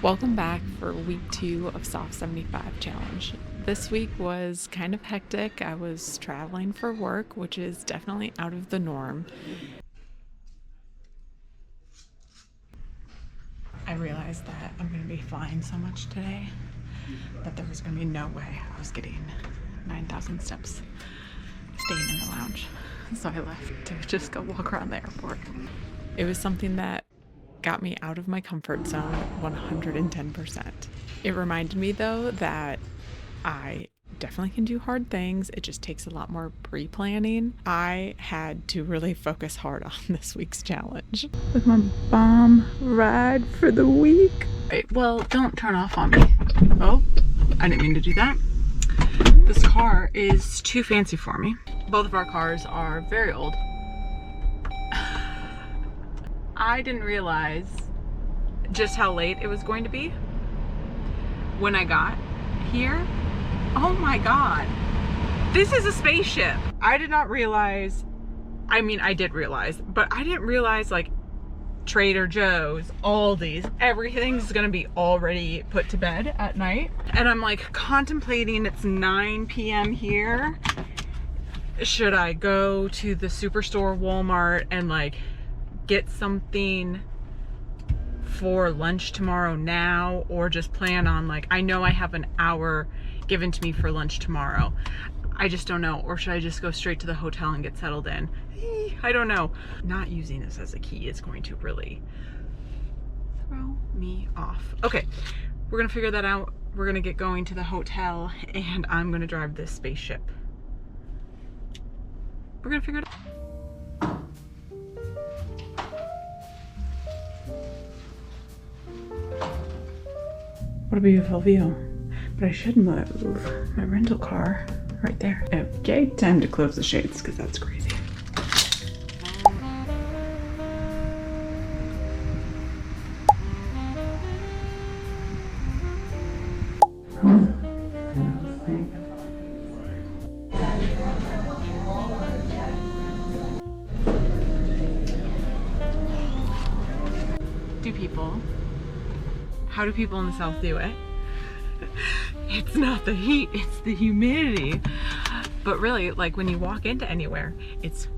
Welcome back for week 2 of Soft 75 Challenge. This week was kind of hectic. I was traveling for work, which is definitely out of the norm. I realized that I'm going to be flying so much today that there was going to be no way I was getting 9,000 steps staying in the lounge. So I left to just go walk around the airport. It was something that got me out of my comfort zone 110%. It reminded me though that I definitely can do hard things. It just takes a lot more pre-planning. I had to really focus hard on this week's challenge. With my bomb ride for the week. Right, well, don't turn off on me. Oh, I didn't mean to do that. This car is too fancy for me. Both of our cars are very old. I didn't realize just how late it was going to be when I got here. Oh my God, this is a spaceship. I did not realize, I mean, I did realize, but I didn't realize like Trader Joe's, Aldi's, everything's gonna be already put to bed at night. And I'm like contemplating, it's 9 p.m. here. Should I go to the Superstore, Walmart, and like get something for lunch tomorrow now, or just plan on like, I know I have an hour given to me for lunch tomorrow. I just don't know. Or should I just go straight to the hotel and get settled in? I don't know. Not using this as a key is going to really throw me off. Okay, we're gonna figure that out. We're gonna get going to the hotel and I'm gonna drive this spaceship. We're gonna figure it out. What a beautiful view. But I should move my rental car right there. Okay, time to close the shades because that's crazy. How do people in the South do it? It's not the heat, it's the humidity. But really, like when you walk into anywhere, it's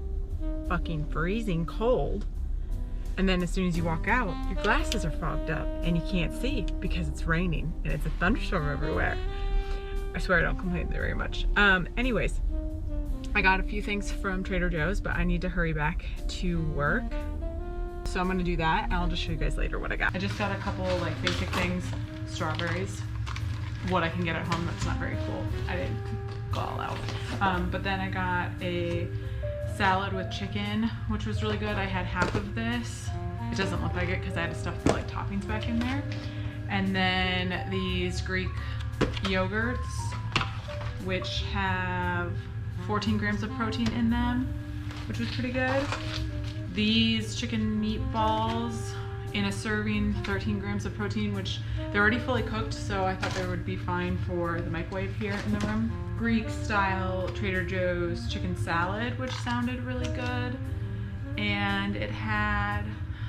fucking freezing cold. And then as soon as you walk out, your glasses are fogged up and you can't see because it's raining and it's a thunderstorm everywhere. I swear I don't complain very much. Anyways, I got a few things from Trader Joe's, but I need to hurry back to work. So I'm gonna do that and I'll just show you guys later what I got. I just got a couple like basic things, strawberries, what I can get at home that's not very cool. I didn't go all out. But then I got a salad with chicken, which was really good. I had half of this. It doesn't look like it because I had to stuff the like toppings back in there. And then these Greek yogurts, which have 14 grams of protein in them, which was pretty good. These chicken meatballs in a serving, 13 grams of protein, which they're already fully cooked, so I thought they would be fine for the microwave here in the room. Greek style Trader Joe's chicken salad, which sounded really good. And it had,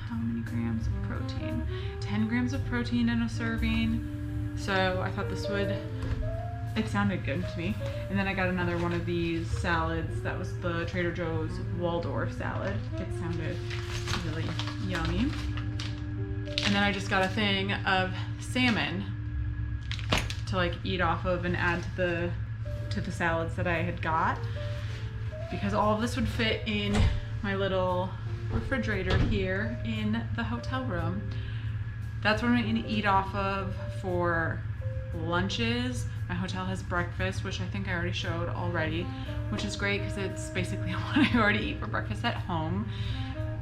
how many grams of protein? 10 grams of protein in a serving. So I thought this would, it sounded good to me. And then I got another one of these salads. That was the Trader Joe's Waldorf salad. It sounded really yummy. And then I just got a thing of salmon to like eat off of and add to the salads that I had got, because all of this would fit in my little refrigerator here in the hotel room. That's what I'm gonna eat off of for lunches. My hotel has breakfast, which I think I already showed already, which is great because it's basically what I already eat for breakfast at home.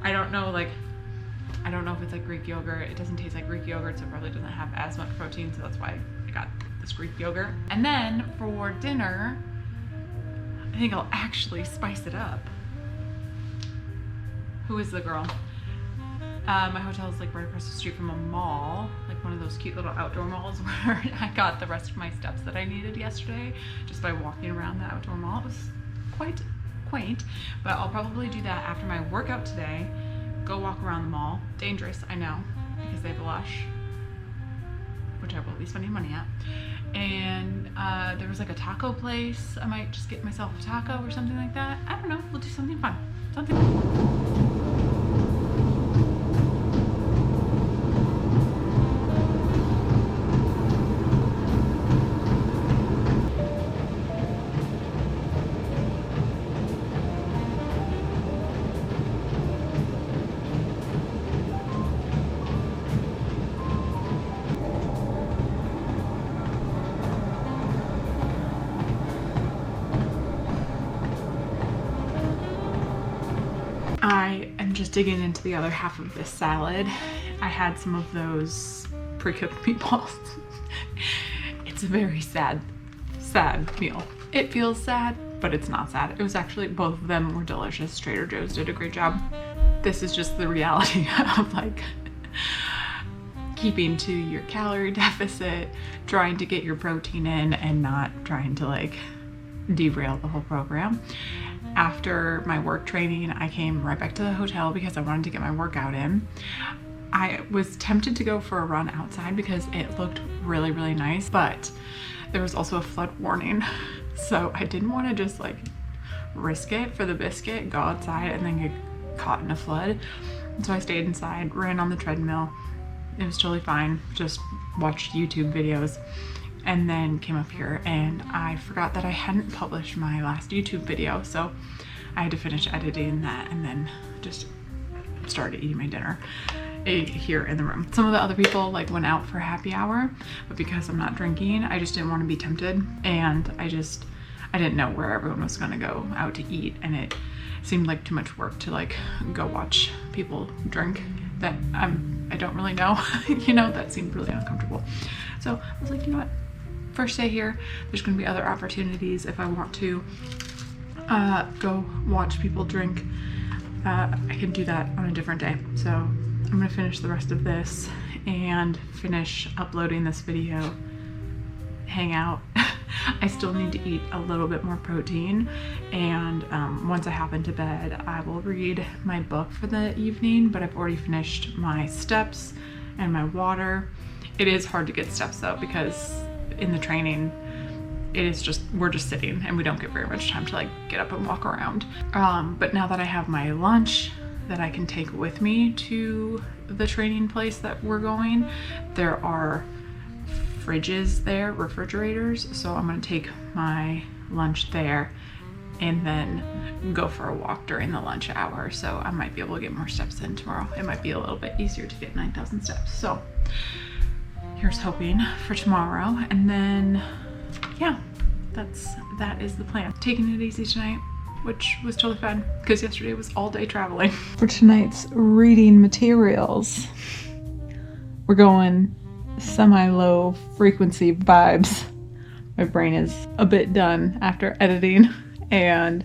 I don't know if it's like Greek yogurt. It doesn't taste like Greek yogurt, so it probably doesn't have as much protein, so that's why I got this Greek yogurt. And then for dinner, I think I'll actually spice it up. Who is the girl? My hotel is like right across the street from a mall, like one of those cute little outdoor malls where I got the rest of my steps that I needed yesterday just by walking around the outdoor mall. It was quite quaint, but I'll probably do that after my workout today. Go walk around the mall. Dangerous, I know, because they blush. which I will be spending money at. And there was like a taco place. I might just get myself a taco or something like that. I don't know, we'll do something fun. I am just digging into the other half of this salad. I had some of those pre-cooked meatballs. It's a very sad meal. It feels sad, but it's not sad. It was actually, both of them were delicious. Trader Joe's did a great job. This is just the reality of like keeping to your calorie deficit, trying to get your protein in and not trying to like derail the whole program. After my work training, I came right back to the hotel because I wanted to get my workout in. I was tempted to go for a run outside because it looked really, really nice, but there was also a flood warning. So I didn't want to just like risk it for the biscuit, go outside and then get caught in a flood. And so I stayed inside, ran on the treadmill. It was totally fine. Just watched YouTube videos. And then came up here and I forgot that I hadn't published my last YouTube video, so I had to finish editing that and then just started eating my dinner here in the room. Some of the other people like went out for happy hour, but because I'm not drinking, I just didn't want to be tempted, and I didn't know where everyone was gonna go out to eat, and it seemed like too much work to like go watch people drink that I don't really know. You know, that seemed really uncomfortable. So I was like, you know what? First day here, there's going to be other opportunities if I want to go watch people drink. I can do that on a different day. So I'm going to finish the rest of this and finish uploading this video, hang out. I still need to eat a little bit more protein, and once I hop into bed, I will read my book for the evening, but I've already finished my steps and my water. It is hard to get steps though, because in the training, we're just sitting and we don't get very much time to like get up and walk around. But now that I have my lunch that I can take with me to the training place that we're going, there are fridges there, refrigerators. So I'm gonna take my lunch there and then go for a walk during the lunch hour. So I might be able to get more steps in tomorrow. It might be a little bit easier to get 9,000 steps. So here's hoping for tomorrow, and then yeah, that is the plan. Taking it easy tonight, which was totally fun because yesterday was all day traveling. For tonight's reading materials, we're going semi-low frequency vibes. My brain is a bit done after editing and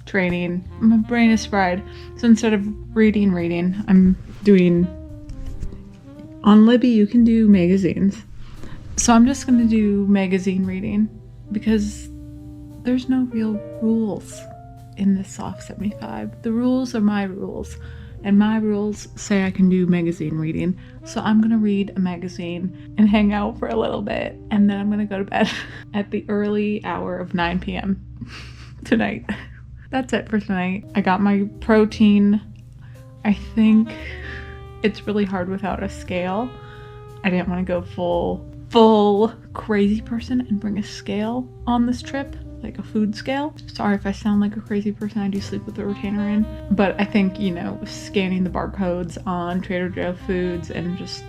training. My brain is fried. So instead of reading, I'm doing, on Libby you can do magazines. So I'm just gonna do magazine reading because there's no real rules in this Soft 75. The rules are my rules, and my rules say I can do magazine reading. So I'm gonna read a magazine and hang out for a little bit, and then I'm gonna go to bed at the early hour of 9 p.m. tonight. That's it for tonight. I got my protein. I think it's really hard without a scale. I didn't want to go full crazy person and bring a scale on this trip, like a food scale. Sorry if I sound like a crazy person, I do sleep with the retainer in. But I think, you know, scanning the barcodes on Trader Joe foods and just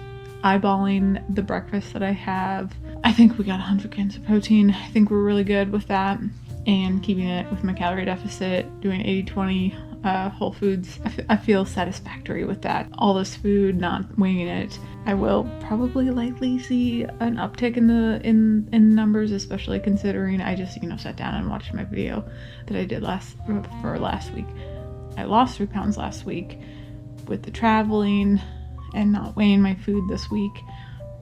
eyeballing the breakfast that I have, I think we got 100 grams of protein. I think we're really good with that, and keeping it with my calorie deficit, doing 80-20 whole foods. I feel satisfactory with that. All this food, not winging it. I will probably likely see an uptick in numbers, especially considering I just, you know, sat down and watched my video that I did last week. I lost 3 pounds last week with the traveling and not weighing my food this week.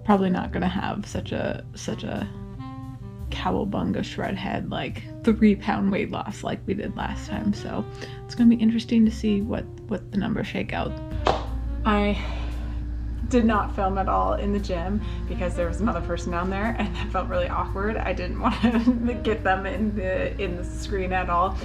Probably not gonna have such a cowabunga shred head, like 3 pound weight loss like we did last time. So it's gonna be interesting to see what the numbers shake out. I did not film at all in the gym because there was another person down there and that felt really awkward. I didn't want to get them in the screen at all.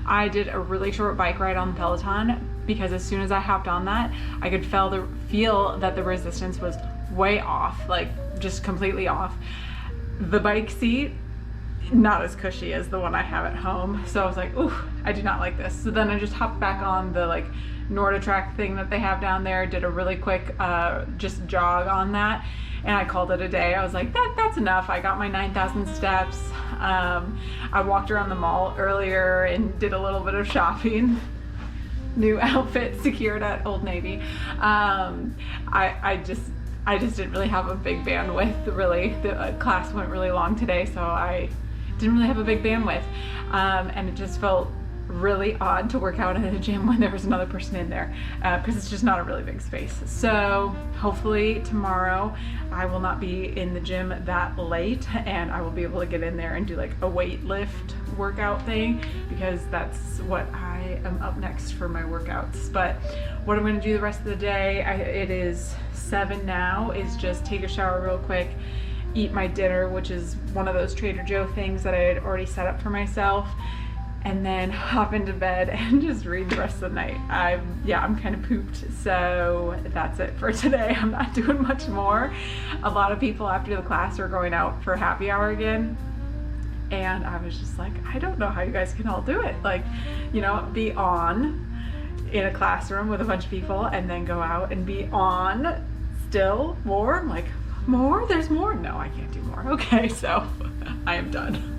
I did a really short bike ride on the Peloton because as soon as I hopped on that, I could feel that the resistance was way off, like just completely off. The bike seat, not as cushy as the one I have at home. So I was like, ooh, I do not like this. So then I just hopped back on the like NordiTrack thing that they have down there, did a really quick just jog on that, and I called it a day. I was like, that's enough. I got my 9,000 steps. I walked around the mall earlier and did a little bit of shopping. New outfit secured at Old Navy. I just didn't really have a big bandwidth, really. The class went really long today, so I didn't really have a big bandwidth. And it just felt really odd to work out in a gym when there was another person in there, because it's just not a really big space. So hopefully tomorrow I will not be in the gym that late and I will be able to get in there and do like a weight lift workout thing, because that's what I am up next for my workouts. But what I'm going to do the rest of the day, it is 7 now, is just take a shower real quick, eat my dinner, which is one of those Trader Joe things that I had already set up for myself, and then hop into bed and just read the rest of the night. I'm kind of pooped, so that's it for today. I'm not doing much more. A lot of people after the class are going out for happy hour again, and I was just like, I don't know how you guys can all do it. Like, you know, be on in a classroom with a bunch of people and then go out and be on still more. I'm like, more? There's more? No, I can't do more. Okay, so I am done.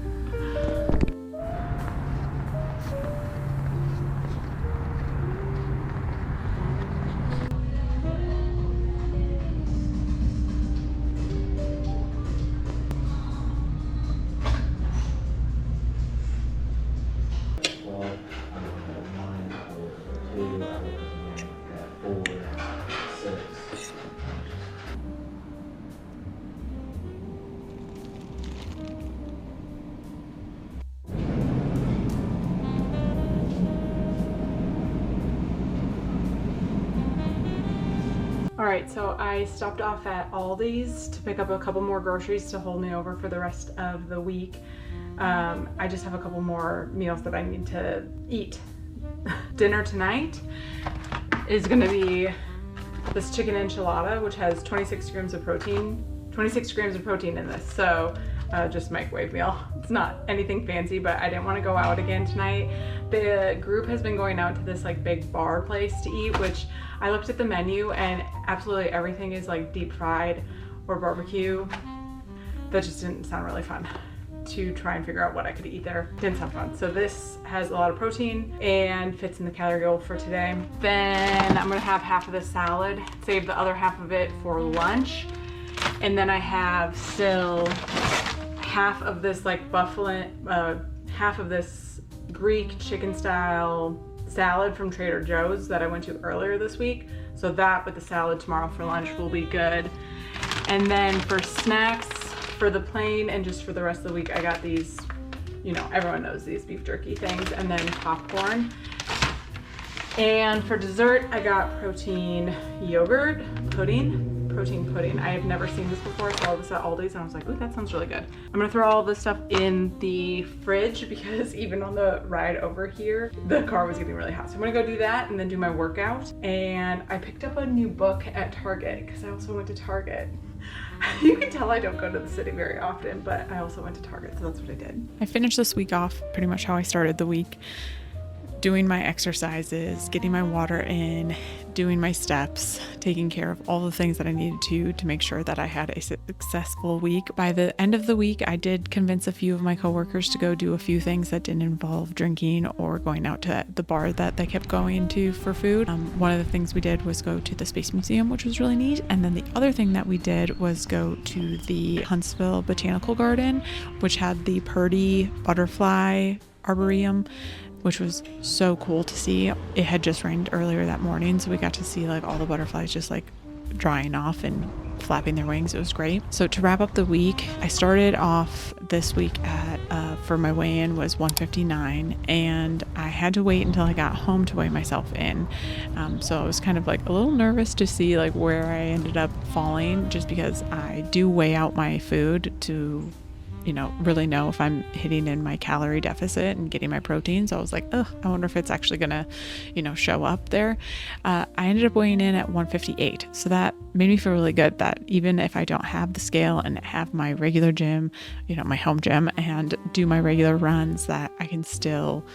Alright, so I stopped off at Aldi's to pick up a couple more groceries to hold me over for the rest of the week. I just have a couple more meals that I need to eat. Dinner tonight is going to be this chicken enchilada, which has 26 grams of protein. 26 grams of protein in this, so just microwave meal. It's not anything fancy, but I didn't want to go out again tonight. The group has been going out to this like big bar place to eat, which I looked at the menu and absolutely everything is like deep fried or barbecue. That just didn't sound really fun to try and figure out what I could eat there. Didn't sound fun. So this has a lot of protein and fits in the calorie goal for today. Then I'm gonna have half of this salad, save the other half of it for lunch. And then I have still half of this like half of this Greek chicken style salad from Trader Joe's that I went to earlier this week. So that with the salad tomorrow for lunch will be good. And then for snacks, for the plain and just for the rest of the week, I got these, you know, everyone knows these beef jerky things, and then popcorn. And for dessert, I got protein yogurt pudding. Protein pudding. I have never seen this before. I saw this at Aldi's and I was like, ooh, that sounds really good. I'm gonna throw all this stuff in the fridge because even on the ride over here, the car was getting really hot. So I'm gonna go do that and then do my workout. And I picked up a new book at Target because I also went to Target. You can tell I don't go to the city very often, but I also went to Target, so that's what I did. I finished this week off pretty much how I started the week. Doing my exercises, getting my water in, doing my steps, taking care of all the things that I needed to make sure that I had a successful week. By the end of the week, I did convince a few of my coworkers to go do a few things that didn't involve drinking or going out to the bar that they kept going to for food. One of the things we did was go to the Space Museum, which was really neat. And then the other thing that we did was go to the Huntsville Botanical Garden, which had the Purdy Butterfly Arboretum, which was so cool to see. It had just rained earlier that morning, so we got to see like all the butterflies just like drying off and flapping their wings. It was great. So to wrap up the week, I started off this week at for my weigh-in was 159, and I had to wait until I got home to weigh myself in. So I was kind of like a little nervous to see like where I ended up falling, just because I do weigh out my food to, you know, really know if I'm hitting in my calorie deficit and getting my protein. So I was like, oh, I wonder if it's actually gonna, you know, show up there. I ended up weighing in at 158. So that made me feel really good that even if I don't have the scale and have my regular gym, you know, my home gym, and do my regular runs, that I can still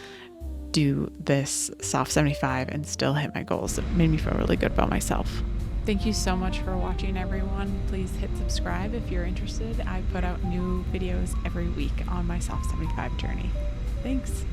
do this soft 75 and still hit my goals. It made me feel really good about myself. Thank you so much for watching, everyone. Please hit subscribe if you're interested. I put out new videos every week on my soft 75 journey. Thanks.